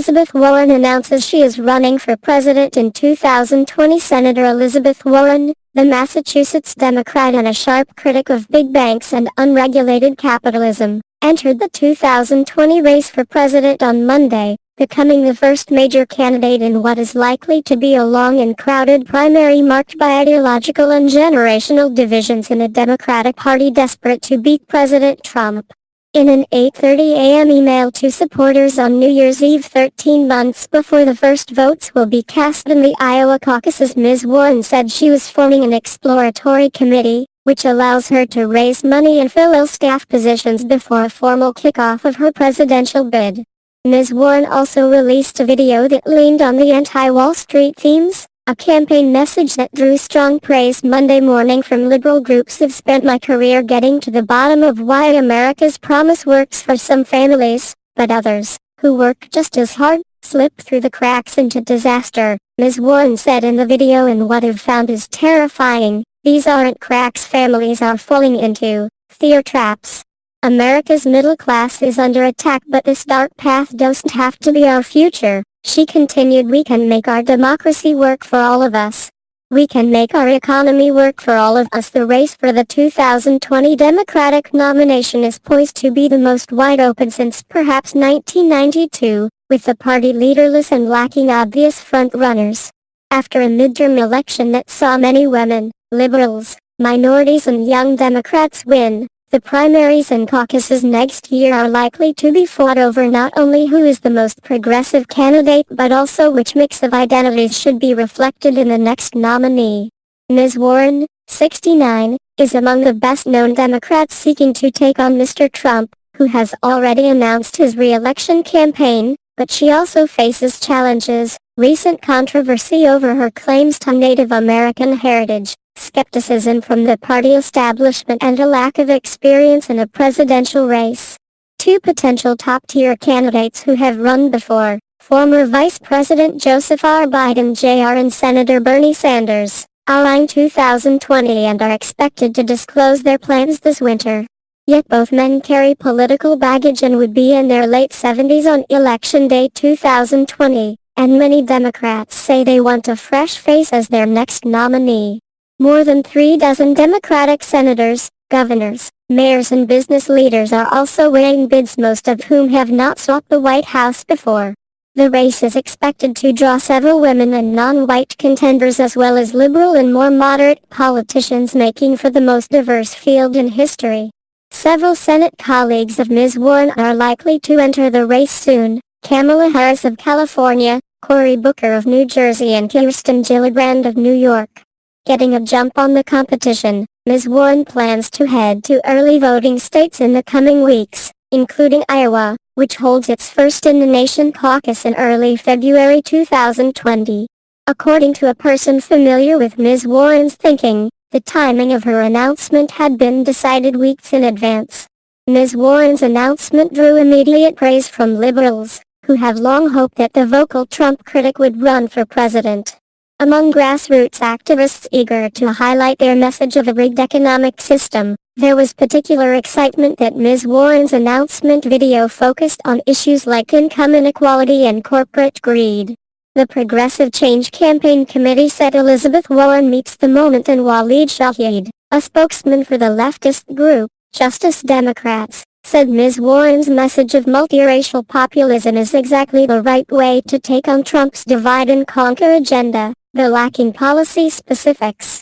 Elizabeth Warren announces she is running for president in 2020. Senator Elizabeth Warren, the Massachusetts Democrat and a sharp critic of big banks and unregulated capitalism, entered the 2020 race for president on Monday, becoming the first major candidate in what is likely to be a long and crowded primary marked by ideological and generational divisions in a Democratic Party desperate to beat President Trump. In an 8:30 a.m. email to supporters on New Year's Eve 13 months before the first votes will be cast in the Iowa caucuses, Ms. Warren said she was forming an exploratory committee, which allows her to raise money and fill staff positions before a formal kickoff of her presidential bid. Ms. Warren also released a video that leaned on the anti-Wall Street themes, a campaign message that drew strong praise Monday morning from liberal groups. "I've spent my career getting to the bottom of why America's promise works for some families, but others, who work just as hard, slip through the cracks into disaster," Ms. Warren said in the video. "And what I've found is terrifying. These aren't cracks families are falling into, they're traps. America's middle class is under attack, but this dark path doesn't have to be our future." She continued, "We can make our democracy work for all of us. We can make our economy work for all of us." The race for the 2020 Democratic nomination is poised to be the most wide open since perhaps 1992, with the party leaderless and lacking obvious front-runners. After a midterm election that saw many women, liberals, minorities and young Democrats win, the primaries and caucuses next year are likely to be fought over not only who is the most progressive candidate but also which mix of identities should be reflected in the next nominee. Ms. Warren, 69, is among the best-known Democrats seeking to take on Mr. Trump, who has already announced his re-election campaign, but she also faces challenges: recent controversy over her claims to Native American heritage, skepticism from the party establishment, and a lack of experience in a presidential race. Two potential top-tier candidates who have run before, former Vice President Joseph R. Biden Jr. and Senator Bernie Sanders, are eyeing 2020 and are expected to disclose their plans this winter. Yet both men carry political baggage and would be in their late 70s on Election Day 2020, and many Democrats say they want a fresh face as their next nominee. More than 36 Democratic senators, governors, mayors and business leaders are also weighing bids, most of whom have not sought the White House before. The race is expected to draw several women and non-white contenders as well as liberal and more moderate politicians, making for the most diverse field in history. Several Senate colleagues of Ms. Warren are likely to enter the race soon: Kamala Harris of California, Cory Booker of New Jersey and Kirsten Gillibrand of New York. Getting a jump on the competition, Ms. Warren plans to head to early voting states in the coming weeks, including Iowa, which holds its first-in-the-nation caucus in early February 2020. According to a person familiar with Ms. Warren's thinking, the timing of her announcement had been decided weeks in advance. Ms. Warren's announcement drew immediate praise from liberals, who have long hoped that the vocal Trump critic would run for president. Among grassroots activists eager to highlight their message of a rigged economic system, there was particular excitement that Ms. Warren's announcement video focused on issues like income inequality and corporate greed. The Progressive Change Campaign Committee said Elizabeth Warren meets the moment, and Waleed Shahid, a spokesman for the leftist group, Justice Democrats, said Ms. Warren's message of multiracial populism is exactly the right way to take on Trump's divide and conquer agenda, though lacking policy specifics.